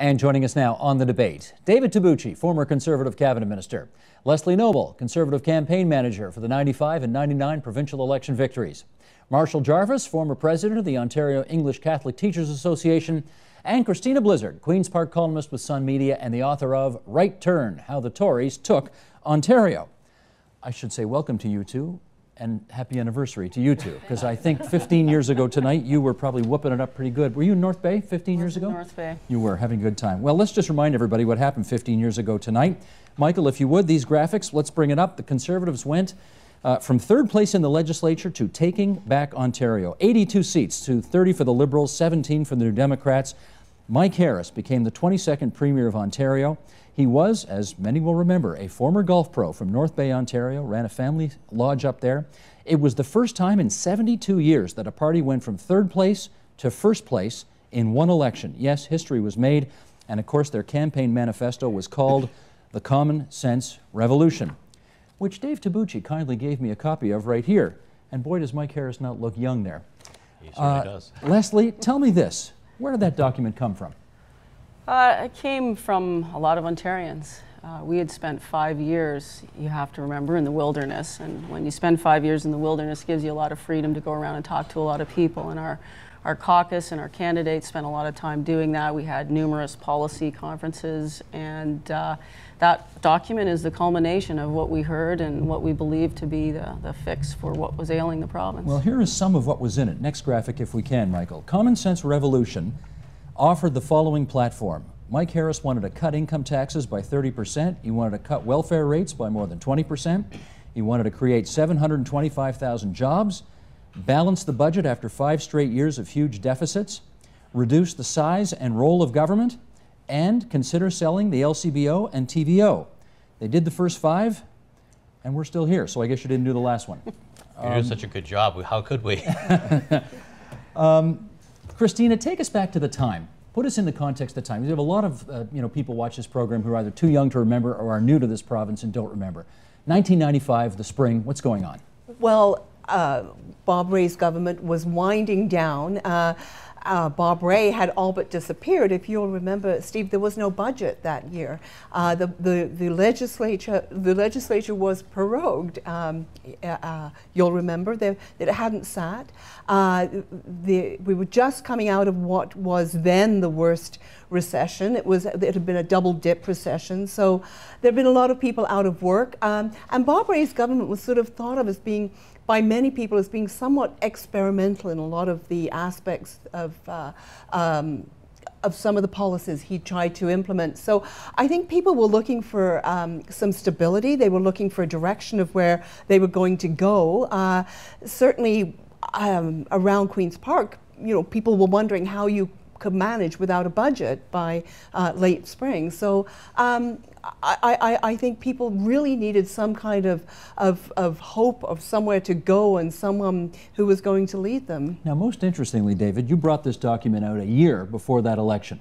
And joining us now on the debate, David Tsubouchi, former Conservative cabinet minister. Leslie Noble, Conservative campaign manager for the 95 and 99 provincial election victories. Marshall Jarvis, former president of the Ontario English Catholic Teachers Association. And Christina Blizzard, Queen's Park columnist with Sun Media and the author of Right Turn, How the Tories Took Ontario. I should say welcome to you two. And happy anniversary to you two, because I think 15 years ago tonight, you were probably whooping it up pretty good. Were you in North Bay 15 years ago? North Bay. You were having a good time. Well, let's just remind everybody what happened 15 years ago tonight. Michael, if you would, these graphics, let's bring it up. The Conservatives went from third place in the legislature to taking back Ontario. 82 seats to 30 for the Liberals, 17 for the New Democrats. Mike Harris became the 22nd Premier of Ontario. He was, as many will remember, a former golf pro from North Bay, Ontario, ran a family lodge up there. It was the first time in 72 years that a party went from third place to first place in one election. Yes, history was made, and of course their campaign manifesto was called the Common Sense Revolution, which Dave Tsubouchi kindly gave me a copy of right here. And boy, does Mike Harris not look young there. He certainly does. Leslie, tell me this. Where did that document come from? It came from a lot of Ontarians. We had spent 5 years, you have to remember, in the wilderness. And when you spend 5 years in the wilderness, it gives you a lot of freedom to go around and talk to a lot of people. And our caucus and our candidates spent a lot of time doing that. We had numerous policy conferences. And that document is the culmination of what we heard and what we believe to be the fix for what was ailing the province. Well, here is some of what was in it. Next graphic, if we can, Michael. Common Sense Revolution offered the following platform. Mike Harris wanted to cut income taxes by 30%. He wanted to cut welfare rates by more than 20%. He wanted to create 725,000 jobs, balance the budget after 5 straight years of huge deficits, reduce the size and role of government, and consider selling the LCBO and TVO. They did the first 5, and we're still here, so I guess you didn't do the last one. You did such a good job. How could we? Christina, take us back to the time. Put us in the context of time. You have a lot of people watch this program who are either too young to remember or are new to this province and don't remember. 1995, the spring, what's going on? Well, Bob Rae's government was winding down. Bob Rae had all but disappeared. If you'll remember, Steve, there was no budget that year. The legislature was prorogued. You'll remember that it hadn't sat. We were just coming out of what was then the worst recession. It had been a double dip recession. So there had been a lot of people out of work. And Bob Rae's government was sort of thought of as being, by many people, as being somewhat experimental in a lot of the aspects of some of the policies he tried to implement. So I think people were looking for some stability. They were looking for a direction of where they were going to go. Certainly around Queen's Park, people were wondering how you could manage without a budget by late spring. So I think people really needed some kind of hope of somewhere to go and someone who was going to lead them. Now, most interestingly, David, you brought this document out a year before that election.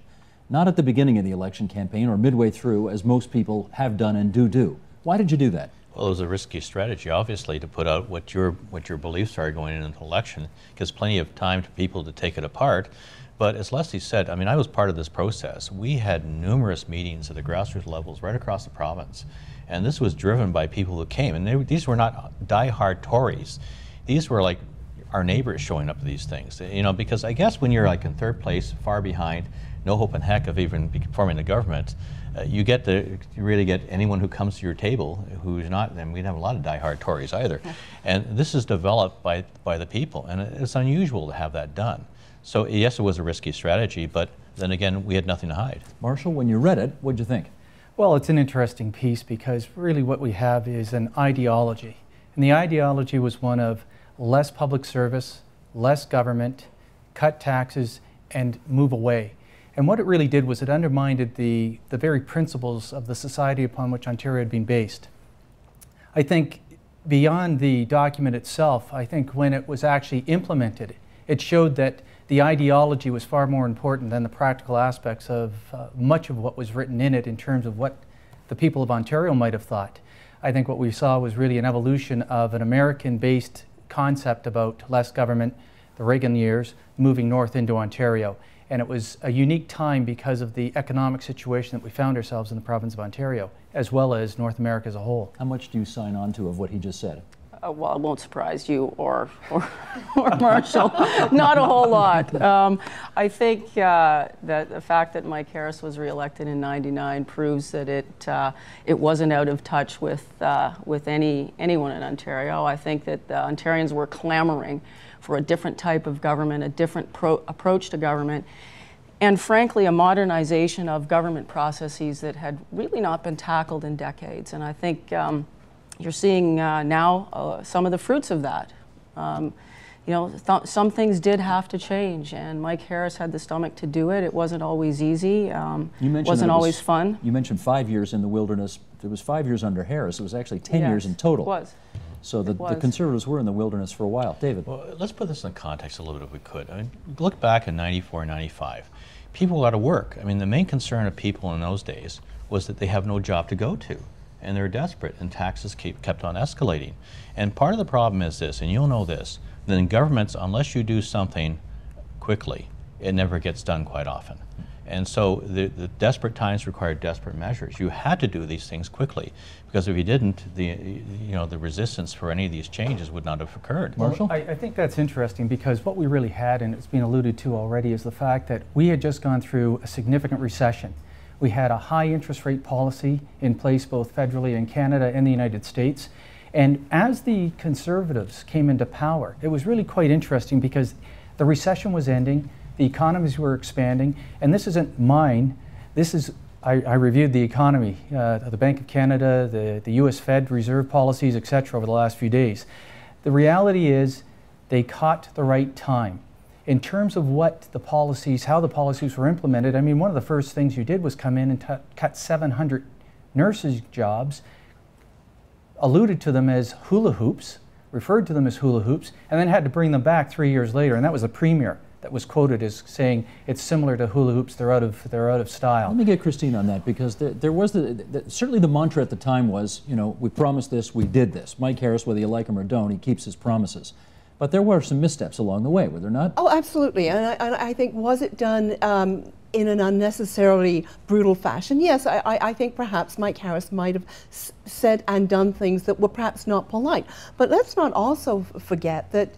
Not at the beginning of the election campaign or midway through, as most people have done and do. Why did you do that? Well, it was a risky strategy, obviously, to put out what your beliefs are going into the election. It gives plenty of time to people to take it apart. But as Leslie said, I mean, I was part of this process. We had numerous meetings at the grassroots levels right across the province. And this was driven by people who came. And these were not die-hard Tories. These were like our neighbors showing up to these things. Because I guess when you're like in third place, far behind, no hope in heck of even forming the government, you really get anyone who comes to your table who's not, and we didn't have a lot of die-hard Tories either. And this is developed by the people. And it's unusual to have that done. So yes, it was a risky strategy, but then again, we had nothing to hide. Marshall, when you read it, what'd you think? Well, it's an interesting piece because really what we have is an ideology. And the ideology was one of less public service, less government, cut taxes, and move away. And what it really did was it undermined the very principles of the society upon which Ontario had been based. I think beyond the document itself, I think when it was actually implemented, it showed that the ideology was far more important than the practical aspects of much of what was written in it in terms of what the people of Ontario might have thought. I think what we saw was really an evolution of an American-based concept about less government, the Reagan years, moving north into Ontario. And it was a unique time because of the economic situation that we found ourselves in the province of Ontario, as well as North America as a whole. How much do you sign on to of what he just said? Well, it won't surprise you or Marshall. Not a whole lot. I think that the fact that Mike Harris was reelected in '99 proves that it wasn't out of touch with anyone in Ontario. I think that the Ontarians were clamoring for a different type of government, a different approach to government, and frankly, a modernization of government processes that had really not been tackled in decades. And I think you're seeing now some of the fruits of that. You know, some things did have to change, and Mike Harris had the stomach to do it. It wasn't always easy. It wasn't always fun. You mentioned 5 years in the wilderness. It was 5 years under Harris. It was actually 10 years in total. It was. So the Conservatives were in the wilderness for a while. David? Well, let's put this in context a little bit if we could. I mean, look back in '94, '95. People were out of work. I mean, the main concern of people in those days was that they have no job to go to, and they're desperate, and taxes kept on escalating. And part of the problem is this, and you'll know this, that in governments, unless you do something quickly, it never gets done quite often. And so the desperate times required desperate measures. You had to do these things quickly, because if you didn't, the resistance for any of these changes would not have occurred. Marshall? Well, I think that's interesting, because what we really had, and it's been alluded to already, is the fact that we had just gone through a significant recession. We had a high interest rate policy in place both federally in Canada and the United States. And as the Conservatives came into power, it was really quite interesting, because the recession was ending, the economies were expanding, and this isn't mine. This is, I reviewed the economy, the Bank of Canada, the US Fed reserve policies, etc. over the last few days. The reality is they caught the right time. In terms of what the policies, how the policies were implemented, I mean, one of the first things you did was come in and cut 700 nurses' jobs, alluded to them as hula hoops, referred to them as hula hoops, and then had to bring them back 3 years later, and that was the premier that was quoted as saying it's similar to hula hoops, they're out of style. Let me get Christine on that, because there was certainly the mantra at the time was, you know, we promised this, we did this. Mike Harris, whether you like him or don't, he keeps his promises. But there were some missteps along the way, were there not? Oh, absolutely. And I think, was it done in an unnecessarily brutal fashion? Yes, I think perhaps Mike Harris might have said and done things that were perhaps not polite. But let's not also forget that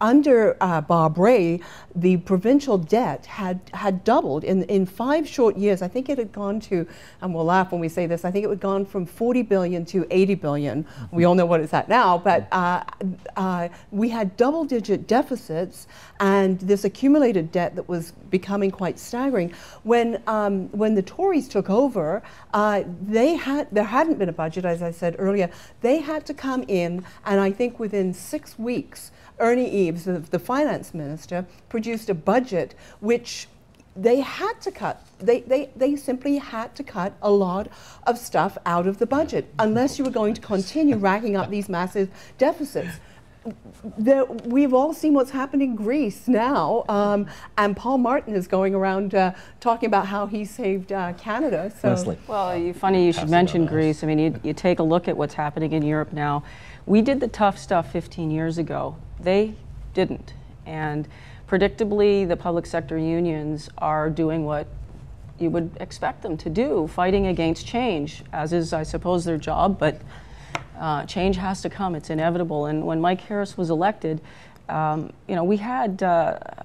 under Bob Rae, the provincial debt had doubled in 5 short years. I think it had gone to, and we'll laugh when we say this, I think it had gone from 40 billion to 80 billion. We all know what it's at now, but we had double-digit deficits and this accumulated debt that was becoming quite staggering. When the Tories took over, there hadn't been a budget, as I said earlier. They had to come in, and I think within 6 weeks, Ernie Eves, the finance minister, produced a budget which they had to cut. They simply had to cut a lot of stuff out of the budget unless you were going to continue racking up these massive deficits. We've all seen what's happened in Greece now, and Paul Martin is going around talking about how he saved Canada. So. Leslie. Well, funny you should mention Greece. I mean, you take a look at what's happening in Europe now. We did the tough stuff 15 years ago. They didn't. And predictably, the public sector unions are doing what you would expect them to do, fighting against change, as is, I suppose, their job, but change has to come. It's inevitable. And when Mike Harris was elected, you know, we had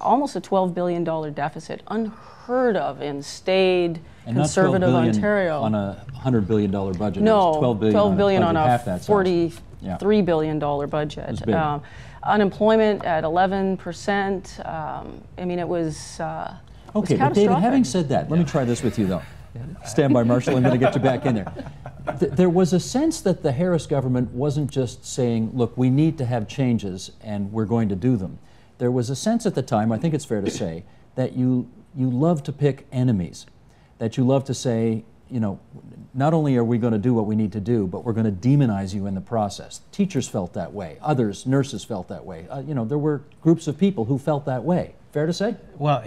almost a $12 billion deficit, unheard of in staid, and conservative not $12 billion Ontario. On a $100 billion budget. No, $12 billion on a $43 $43 billion budget. Unemployment at 11%. I mean, it was okay, but David, having said that, let me try this with you, though. Stand by, Marshall. I'm going to get you back in there. There was a sense that the Harris government wasn't just saying, look, we need to have changes and we're going to do them. There was a sense at the time, I think it's fair to say, that you love to pick enemies, that you love to say, you know, not only are we going to do what we need to do, but we're going to demonize you in the process. Teachers felt that way. Others, nurses felt that way. You know, there were groups of people who felt that way. Fair to say? Well,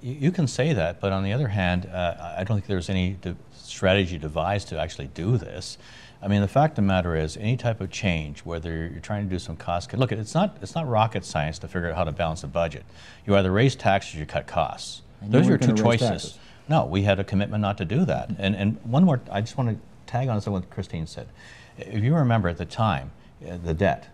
you can say that, but on the other hand, I don't think there's any strategy devised to actually do this. I mean, the fact of the matter is, any type of change, whether you're trying to do some cost cut, look, it's not rocket science to figure out how to balance a budget. You either raise taxes or you cut costs. And those are your you weren't two gonna raise choices. taxes. No, we had a commitment not to do that. And one more, I just want to tag on to what Christine said. If you remember at the time, the debt,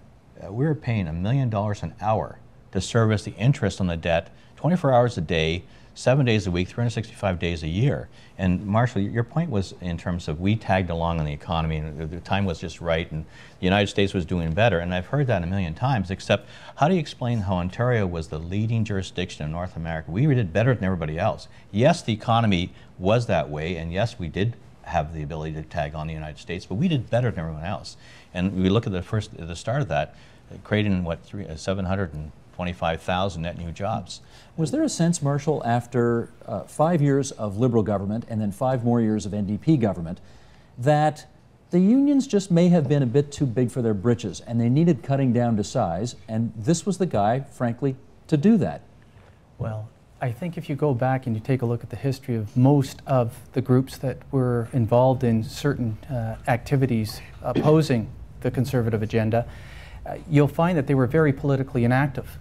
we were paying $1 million an hour to service the interest on the debt 24 hours a day, 7 days a week, 365 days a year. And Marshall, your point was in terms of we tagged along in the economy and the time was just right and the United States was doing better. And I've heard that a million times, except how do you explain how Ontario was the leading jurisdiction in North America? We did better than everybody else. Yes, the economy was that way, and yes, we did have the ability to tag on the United States, but we did better than everyone else. And we look at the start of that, creating what, 725,000 net new jobs. Was there a sense, Marshall, after 5 years of Liberal government and then 5 more years of NDP government, that the unions just may have been a bit too big for their britches and they needed cutting down to size, and this was the guy, frankly, to do that? Well, I think if you go back and you take a look at the history of most of the groups that were involved in certain activities opposing the Conservative agenda, you'll find that they were very politically inactive.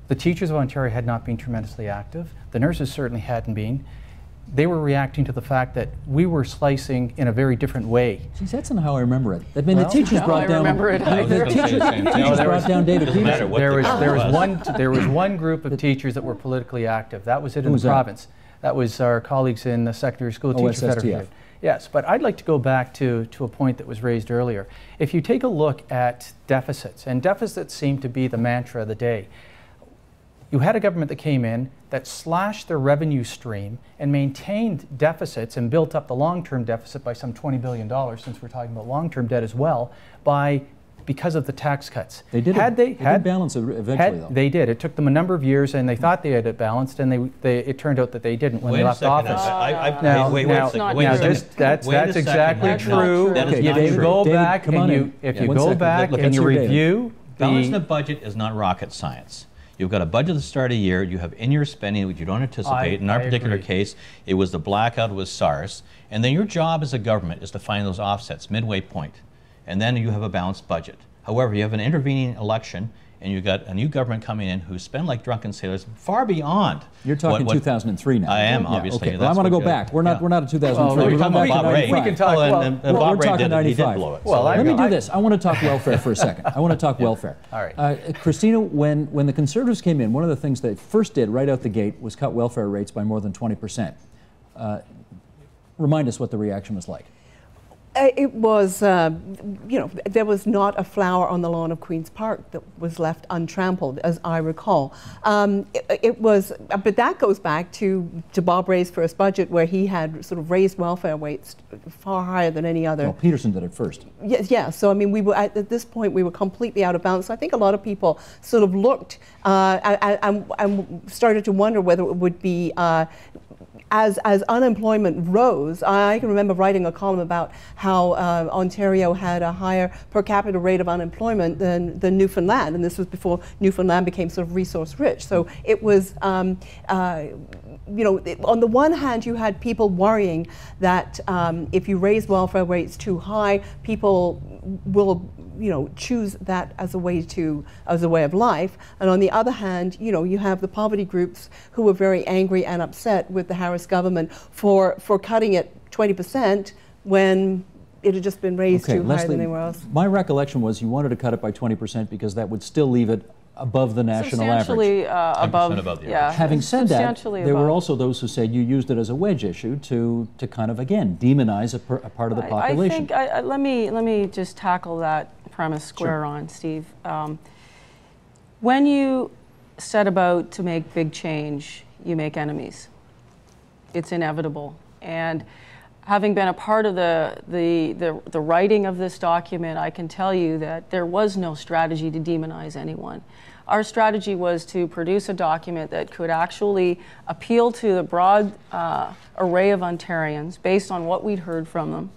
The teachers of Ontario had not been tremendously active. The nurses certainly hadn't been. They were reacting to the fact that we were slicing in a very different way. Geez, that's not how I remember it. I mean, the teachers brought down. I remember it either. The teachers brought down David Peterson. There was one group of teachers that were politically active. That was it in the province. That was our colleagues in the Secondary School Teacher Federation. Yes, but I'd like to go back to a point that was raised earlier. If you take a look at deficits, and deficits seem to be the mantra of the day, you had a government that came in that slashed their revenue stream and maintained deficits and built up the long-term deficit by some $20 billion, since we're talking about long-term debt as well, because of the tax cuts. They did balance it eventually, though. They did. It took them a number of years, and they thought they had it balanced, and it turned out that they didn't when they left office. That's exactly true. If you go back and you review, balancing the budget is not rocket science. You've got a budget at the start of the year, you have in-year spending which you don't anticipate. In our particular case, it was the blackout, it was SARS. And then your job as a government is to find those offsets, midway point. And then you have a balanced budget. However, you have an intervening election and you've got a new government coming in who spend like drunken sailors far beyond. You're talking 2003 now. I am, obviously. Okay, well, I want to go back. We're not at 2003. We're talking about Bob Ray. We can talk. We're talking 95. He did blow it. Well, let me do this. I want to talk welfare for a second. I want to talk welfare. All right. Christina, when the Conservatives came in, one of the things they first did right out the gate was cut welfare rates by more than 20%. Remind us what the reaction was like. It was, there was not a flower on the lawn of Queen's Park that was left untrampled, as I recall. But that goes back to Bob Ray's first budget, where he had sort of raised welfare rates far higher than any other. Well, Peterson did it first. Yeah. So I mean, we were at this point we were completely out of balance. So I think a lot of people sort of looked and started to wonder whether it would be. As unemployment rose, I can remember writing a column about how Ontario had a higher per capita rate of unemployment than Newfoundland, and this was before Newfoundland became sort of resource rich. So it was, on the one hand, you had people worrying that if you raise welfare rates too high, people will choose that as a way of life. And on the other hand, you have the poverty groups who were very angry and upset with the Harris government for cutting it 20% when it had just been raised too high than anywhere else. My recollection was you wanted to cut it by 20% because that would still leave it above the national average. Substantially above, yeah. Having said that, there were also those who said you used it as a wedge issue to kind of, again, demonize a part of the population. I think, let me just tackle that premise square on, Steve. When you set about to make big change, you make enemies. It's inevitable. And having been a part of the writing of this document, I can tell you that there was no strategy to demonize anyone. Our strategy was to produce a document that could actually appeal to the broad array of Ontarians based on what we'd heard from them.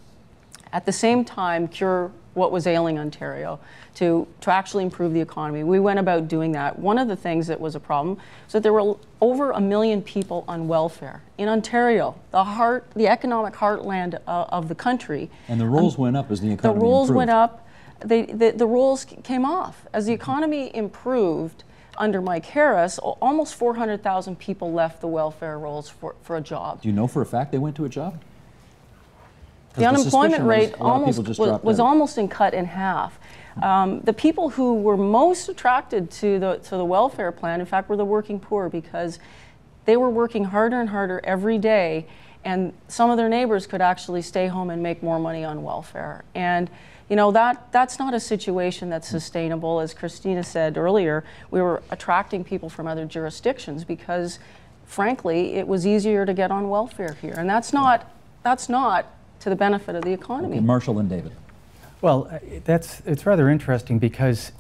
At the same time, cure what was ailing Ontario, to actually improve the economy. We went about doing that. One of the things that was a problem is that there were over 1 million people on welfare in Ontario, the economic heartland of the country. And the rolls went up as the economy The rolls improved. went up. The rolls came off. As the economy improved under Mike Harris, almost 400,000 people left the welfare rolls for a job. Do you know for a fact they went to a job? The unemployment rate was out. almost cut in half. The people who were most attracted to the welfare plan, in fact, were the working poor, because they were working harder and harder every day, and some of their neighbors could actually stay home and make more money on welfare. And you know, that's not a situation that's sustainable. As Christina said earlier, we were attracting people from other jurisdictions because, frankly, it was easier to get on welfare here, and that's not to the benefit of the economy. Okay, Marshall and David. Well, it's rather interesting, because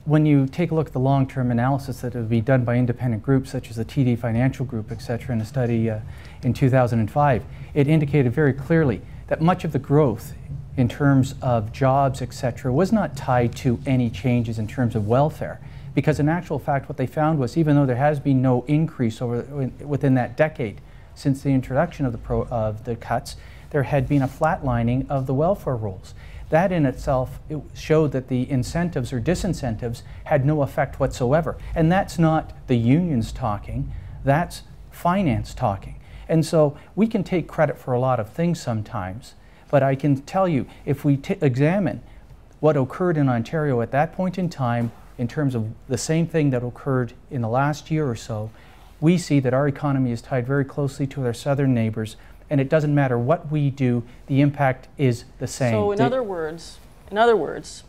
when you take a look at the long-term analysis that would be done by independent groups such as the TD Financial Group, et cetera, in a study in 2005, it indicated very clearly that much of the growth in terms of jobs, et cetera, was not tied to any changes in terms of welfare. Because in actual fact, what they found was, even though there has been no increase within that decade since the introduction of the cuts, there had been a flatlining of the welfare rolls. That in itself, it showed that the incentives or disincentives had no effect whatsoever. And that's not the unions talking, that's finance talking. And so we can take credit for a lot of things sometimes, but I can tell you, if we examine what occurred in Ontario at that point in time, in terms of the same thing that occurred in the last year or so, we see that our economy is tied very closely to our southern neighbors, and it doesn't matter what we do, the impact is the same. So in other words,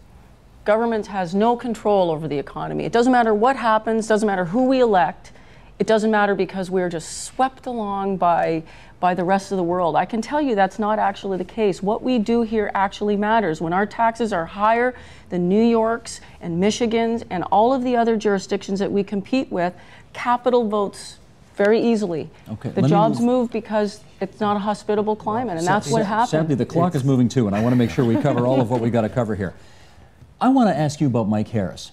government has no control over the economy. It doesn't matter what happens, doesn't matter who we elect. It doesn't matter because we're just swept along by the rest of the world. I can tell you that's not actually the case. What we do here actually matters. When our taxes are higher than New York's and Michigan's and all of the other jurisdictions that we compete with, capital votes very easily. Okay, the jobs move because it's not a hospitable climate, and that's what happened. Sadly, the clock is moving too, and I want to make sure we cover all of what we've got to cover here. I want to ask you about Mike Harris.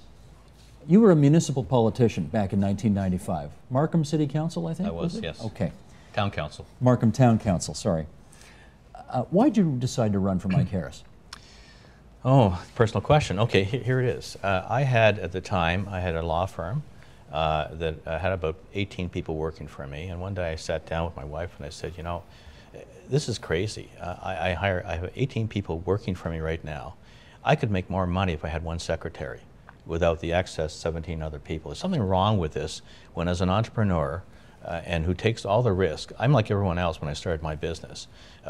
You were a municipal politician back in 1995. Markham City Council, I think? I was, yes. Okay. Town Council. Markham Town Council, sorry. Why'd you decide to run for Mike Harris? Oh, personal question. Okay, here it is. At the time, I had a law firm that had about 18 people working for me, and one day I sat down with my wife and I said, you know, this is crazy. I have 18 people working for me right now. I could make more money if I had one secretary without the excess 17 other people. There's something wrong with this when, as an entrepreneur and who takes all the risk, I'm like everyone else when I started my business.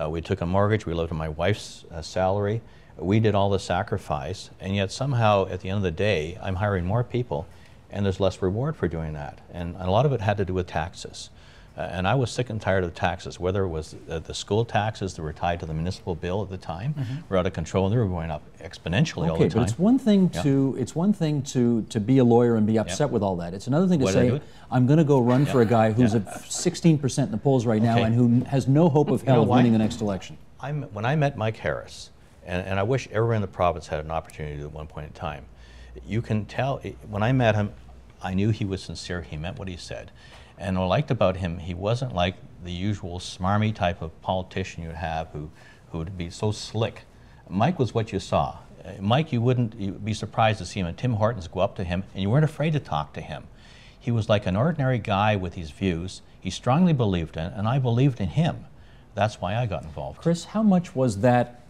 We took a mortgage, we lived on my wife's salary, we did all the sacrifice, and yet somehow at the end of the day, I'm hiring more people and there's less reward for doing that. And a lot of it had to do with taxes. And I was sick and tired of taxes, whether it was the school taxes that were tied to the municipal bill at the time, were out of control, and they were going up exponentially all the time. Okay, but it's one thing to be a lawyer and be upset with all that. It's another thing to say, I'm going to go run for a guy who's at 16% in the polls right now and who has no hope of hell of winning the next election. When I met Mike Harris, and I wish everyone in the province had an opportunity to at one point in time, you can tell, when I met him, I knew he was sincere, he meant what he said. And what I liked about him, he wasn't like the usual smarmy type of politician you'd have who would be so slick. Mike was what you saw. Mike, you'd be surprised to see him, and Tim Hortons go up to him, and you weren't afraid to talk to him. He was like an ordinary guy with his views. He strongly believed in, and I believed in him. That's why I got involved. Chris, how much was that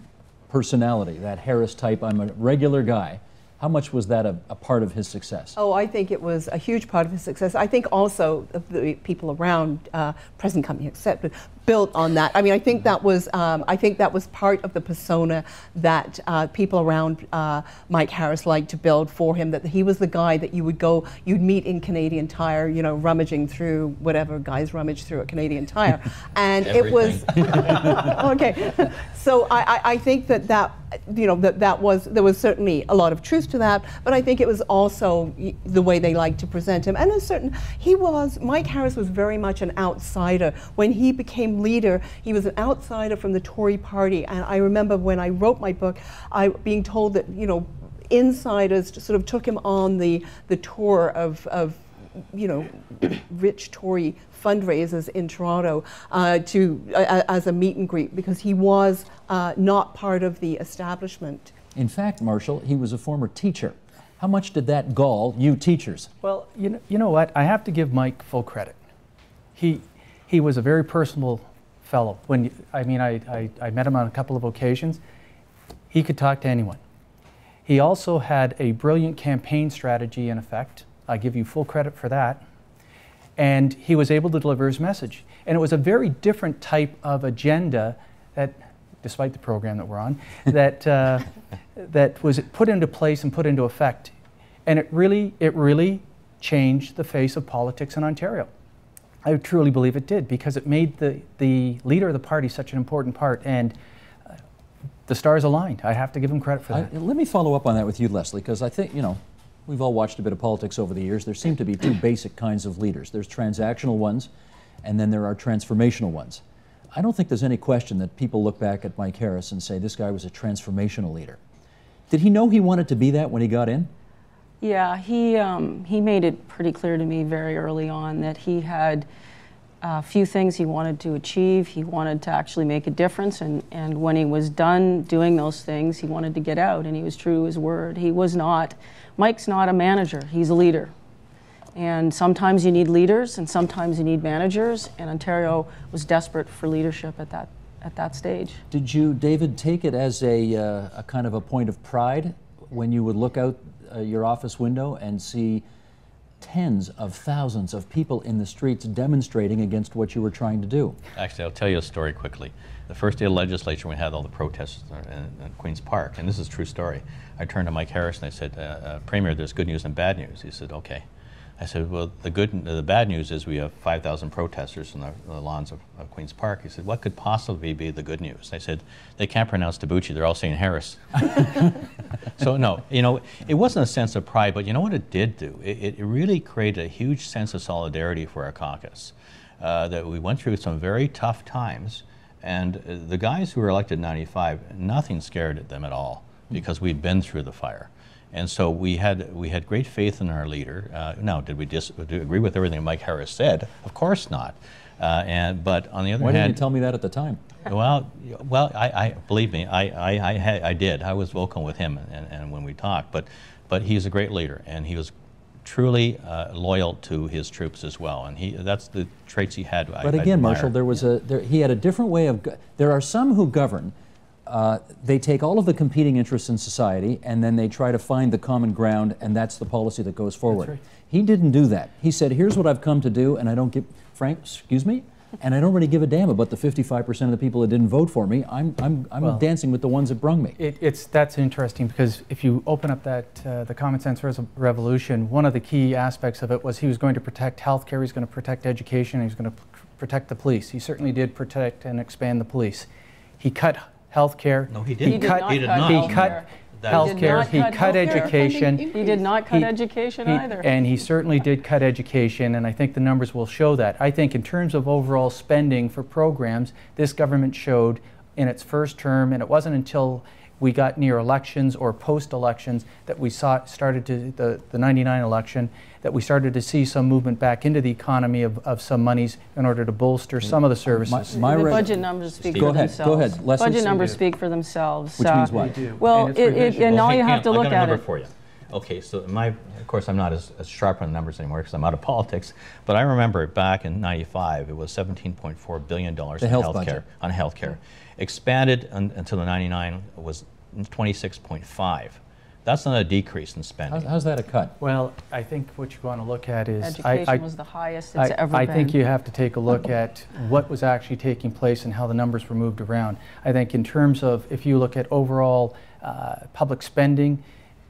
personality, that Harris type, I'm a regular guy, how much was that a part of his success? Oh, I think it was a huge part of his success. I think also the people around, present company accepted, built on that. I mean, I think that was part of the persona that people around Mike Harris liked to build for him. That he was the guy that you'd meet in Canadian Tire, you know, rummaging through whatever guys rummage through at Canadian Tire, and it was okay. So I think that there was certainly a lot of truth to that, but I think it was also the way they liked to present him. And Mike Harris was very much an outsider when he became him leader. He was an outsider from the Tory party, and I remember when I wrote my book, being told that, you know, insiders sort of took him on the tour of you know, rich Tory fundraisers in Toronto as a meet and greet, because he was not part of the establishment. In fact, Marshall, he was a former teacher. How much did that gall you teachers? Well, you know what? I have to give Mike full credit. He was a very personable fellow. I met him on a couple of occasions. He could talk to anyone. He also had a brilliant campaign strategy in effect. I give you full credit for that. And he was able to deliver his message. And it was a very different type of agenda that, despite the program that we're on, that was put into place and put into effect. And it really changed the face of politics in Ontario. I truly believe it did, because it made the leader of the party such an important part, and the stars aligned. I have to give him credit for that. Let me follow up on that with you, Leslie, because I think, you know, we've all watched a bit of politics over the years. There seem to be two basic kinds of leaders. There's transactional ones, and then there are transformational ones. I don't think there's any question that people look back at Mike Harris and say this guy was a transformational leader. Did he know he wanted to be that when he got in? Yeah, he made it pretty clear to me very early on that he had a few things he wanted to achieve. He wanted to actually make a difference, and when he was done doing those things, he wanted to get out, and he was true to his word. Mike's not a manager, he's a leader. And sometimes you need leaders, and sometimes you need managers, and Ontario was desperate for leadership at that stage. Did you, David, take it as a kind of a point of pride when you would look out your office window and see tens of thousands of people in the streets demonstrating against what you were trying to do? Actually, I'll tell you a story quickly. The first day of legislature, we had all the protests in Queen's Park, and this is a true story. I turned to Mike Harris and I said, Premier, there's good news and bad news. He said, okay. I said, well, the bad news is we have 5,000 protesters in the lawns of Queen's Park. He said, what could possibly be the good news? I said, they can't pronounce Tsubouchi, they're all saying Harris. So no, you know, it wasn't a sense of pride, but you know what it did do? It really created a huge sense of solidarity for our caucus, that we went through some very tough times, and the guys who were elected in '95, nothing scared them at all, because we'd been through the fire. And so we had great faith in our leader. Now, did we agree with everything Mike Harris said? Of course not. But on the other hand, why didn't you tell me that at the time? Well, I believe me, I did. I was vocal with him, and when we talked. But he's a great leader, and he was truly loyal to his troops as well, and that's the traits he had. But again, Marshall, he had a different way of. There are some who govern. They take all of the competing interests in society and then they try to find the common ground, and that's the policy that goes forward. Right. He didn't do that. He said, here's what I've come to do, and I don't give, and I don't really give a damn about the 55% of the people that didn't vote for me. I'm dancing with the ones that brung me. That's interesting, because if you open up the Common Sense Revolution, one of the key aspects of it was he was going to protect healthcare, he's going to protect education, and he's going to protect the police. He certainly did protect and expand the police. He cut healthcare. No, he didn't. He cut healthcare. He cut education. He did not cut education either. And he certainly did cut education, and I think the numbers will show that. I think in terms of overall spending for programs, this government showed in its first term, and it wasn't until we got near elections or post-elections that we started to, the 99 election, that we started to see some movement back into the economy of some monies in order to bolster some of the services. The budget numbers speak for themselves. Go ahead. Leslie, budget numbers speak for themselves. Which means what? Well, and all you have to look at it. I got a number for you. Okay, so of course I'm not as sharp on the numbers anymore because I'm out of politics, but I remember back in '95 it was $17.4 billion on healthcare. Expanded until the '99 was 26.5. That's not a decrease in spending. How's that a cut? Well, I think what you want to look at is education was the highest it's ever been. I think you have to take a look at what was actually taking place and how the numbers were moved around. I think in terms of, if you look at overall public spending,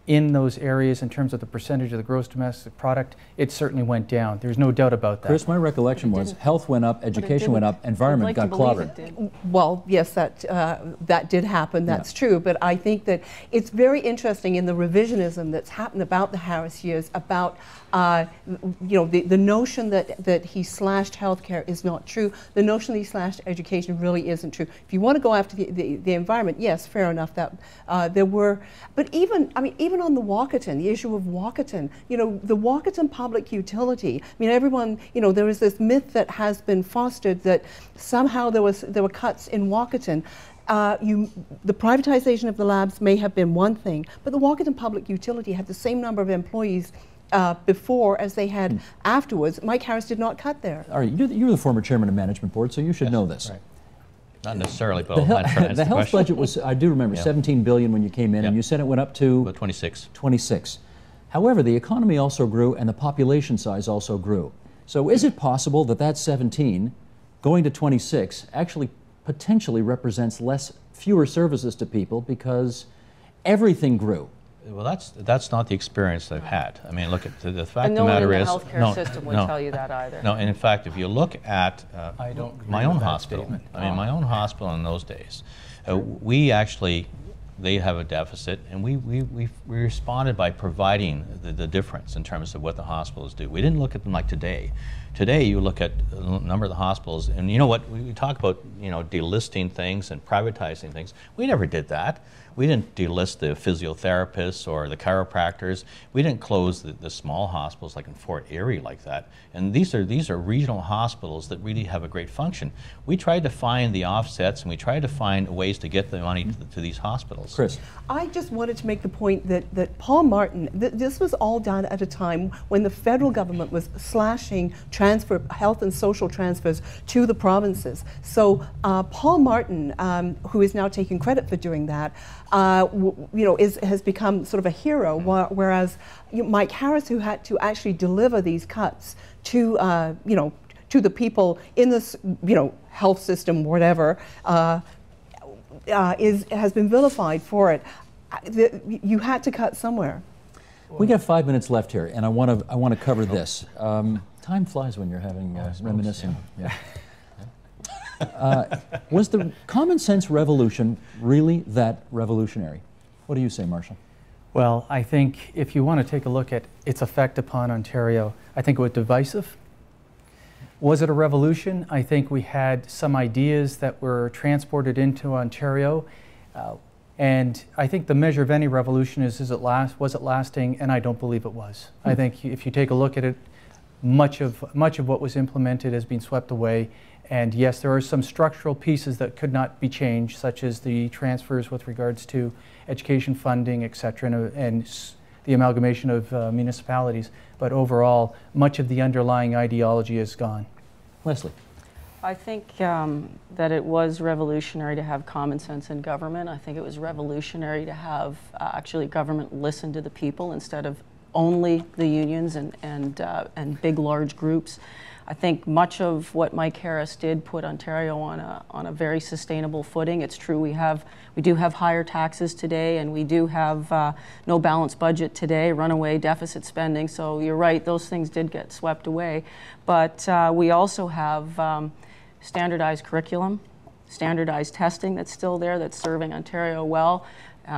in those areas in terms of the percentage of the gross domestic product, it certainly went down. There's no doubt about that. Chris, my recollection was health went up, education went up, environment got clobbered. Well, yes, that did happen. That's true. But I think that it's very interesting in the revisionism that's happened about the Harris years, about the notion that he slashed healthcare is not true. The notion that he slashed education really isn't true. If you want to go after the environment, yes, fair enough. That there were, but even on the Walkerton, the issue of Walkerton, the Walkerton public utility. I mean, everyone, there is this myth that has been fostered that somehow there were cuts in Walkerton. The privatization of the labs may have been one thing, but the Walkerton public utility had the same number of employees before as they had afterwards. Mike Harris did not cut there. All right, you're the former chairman of management board, so you should know this. Right. Not necessarily, but the health budget was, I do remember, $17 billion when you came in, and you said it went up to? About 26. 26. However, the economy also grew, and the population size also grew. So is it possible that that 17 going to 26 actually potentially represents fewer services to people because everything grew? Well, that's not the experience they've had. I mean, look, the fact of no the one in matter the is, healthcare system would tell you that either. No, and in fact, if you look at my own hospital, statement. I mean, my own hospital in those days, they have a deficit, and we responded by providing the difference in terms of what the hospitals do. We didn't look at them like today. Today, you look at a number of the hospitals, and you know what, we talk about, delisting things and privatizing things. We never did that. We didn't delist the physiotherapists or the chiropractors. We didn't close the small hospitals like in Fort Erie like that. And these are regional hospitals that really have a great function. We tried to find the offsets, and we tried to find ways to get the money to these hospitals. Chris. I just wanted to make the point that Paul Martin, this was all done at a time when the federal government was slashing health and social transfers to the provinces. So Paul Martin, who is now taking credit for doing that, has become sort of a hero, whereas Mike Harris, who had to actually deliver these cuts to the people in this health system, whatever, has been vilified for it. You had to cut somewhere. We got 5 minutes left here, and I want to cover this. Time flies when you're having reminiscing. Yeah. Was the common sense revolution really that revolutionary? What do you say, Marshall? Well, I think if you want to take a look at its effect upon Ontario, I think it was divisive. Was it a revolution? I think we had some ideas that were transported into Ontario, and I think the measure of any revolution was it lasting? And I don't believe it was. I think if you take a look at it, much of what was implemented has been swept away. And yes, there are some structural pieces that could not be changed, such as the transfers with regards to education funding, et cetera, and the amalgamation of municipalities. But overall, much of the underlying ideology is gone. Leslie. I think that it was revolutionary to have common sense in government. I think it was revolutionary to have actually government listen to the people instead of only the unions and big, large groups. I think much of what Mike Harris did put Ontario on a very sustainable footing. It's true we do have higher taxes today, and we do have no balanced budget today, runaway deficit spending. So you're right, those things did get swept away. But we also have standardized curriculum, standardized testing that's still there, that's serving Ontario well.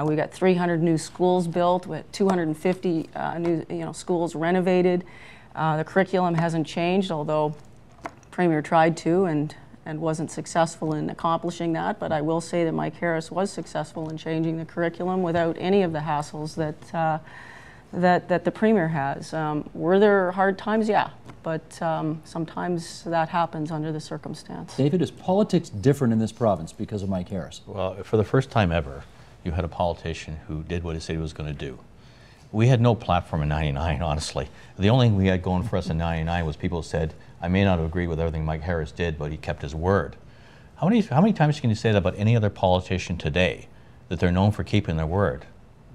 We got 300 new schools built, with 250 new schools renovated. The curriculum hasn't changed, although Premier tried to and wasn't successful in accomplishing that. But I will say that Mike Harris was successful in changing the curriculum without any of the hassles that the Premier has. Were there hard times? Yeah, but sometimes that happens under the circumstance. David, is politics different in this province because of Mike Harris? Well, for the first time ever, you had a politician who did what he said he was going to do. We had no platform in '99, honestly. The only thing we had going for us in '99 was people said, I may not agree with everything Mike Harris did, but he kept his word. How many times can you say that about any other politician today, that they're known for keeping their word?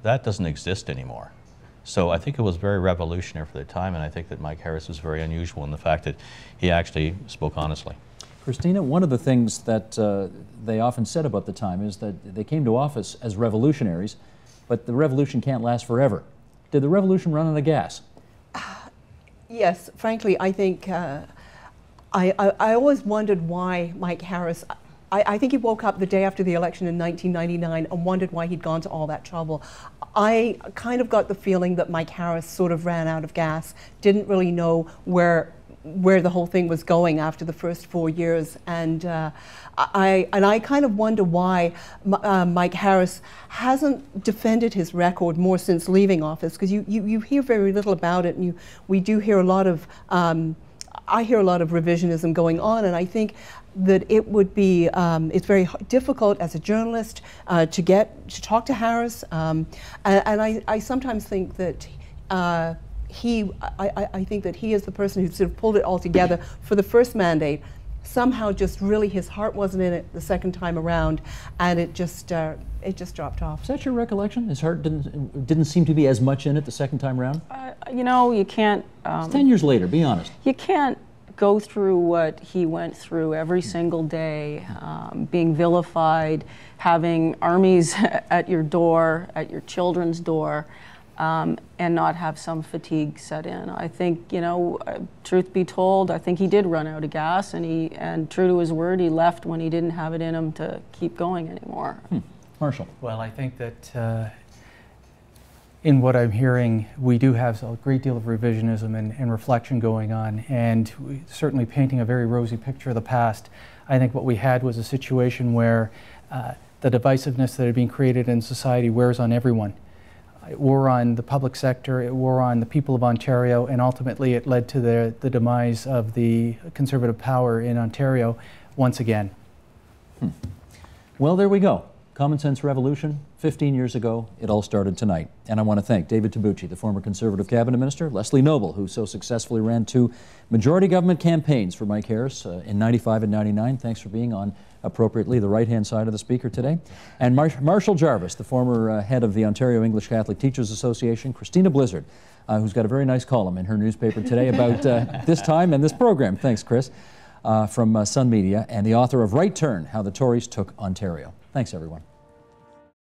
That doesn't exist anymore. So I think it was very revolutionary for the time, and I think that Mike Harris was very unusual in the fact that he actually spoke honestly. Christina, one of the things that they often said about the time is that they came to office as revolutionaries, but the revolution can't last forever. Did the revolution run out of gas? Yes, frankly, I think I always wondered why Mike Harris. I think he woke up the day after the election in 1999 and wondered why he'd gone to all that trouble. I kind of got the feeling that Mike Harris sort of ran out of gas, didn't really know where the whole thing was going after the first 4 years, and I kind of wonder why Mike Harris hasn't defended his record more since leaving office, because you hear very little about it, and we do hear a lot of I hear a lot of revisionism going on, and I think that it would be it's very difficult as a journalist to talk to Harris, and I sometimes think that I think that he is the person who sort of pulled it all together for the first mandate. Somehow, just really, his heart wasn't in it the second time around, and it just dropped off. Is that your recollection? His heart didn't seem to be as much in it the second time around? You know, you can't... It's 10 years later, be honest. You can't go through what he went through every single day, being vilified, having armies at your door, at your children's door, and not have some fatigue set in. I think, you know, truth be told, I think he did run out of gas, and true to his word, he left when he didn't have it in him to keep going anymore. Marshall. Well, I think that in what I'm hearing, we do have a great deal of revisionism and reflection going on, and certainly painting a very rosy picture of the past. I think what we had was a situation where the divisiveness that had been created in society wears on everyone. It wore on the public sector, it wore on the people of Ontario, and ultimately it led to the demise of the Conservative power in Ontario once again. Well, there we go. Common sense revolution, 15 years ago. It all started tonight. And I want to thank David Tsubouchi, the former Conservative cabinet minister, Leslie Noble, who so successfully ran 2 majority government campaigns for Mike Harris in 95 and 99. Thanks for being on, appropriately, the right-hand side of the speaker today. And Marshall Jarvis, the former head of the Ontario English Catholic Teachers Association, Christina Blizzard, who's got a very nice column in her newspaper today about this time and this program. Thanks, Chris. From Sun Media, and the author of Right Turn, How the Tories Took Ontario. Thanks, everyone.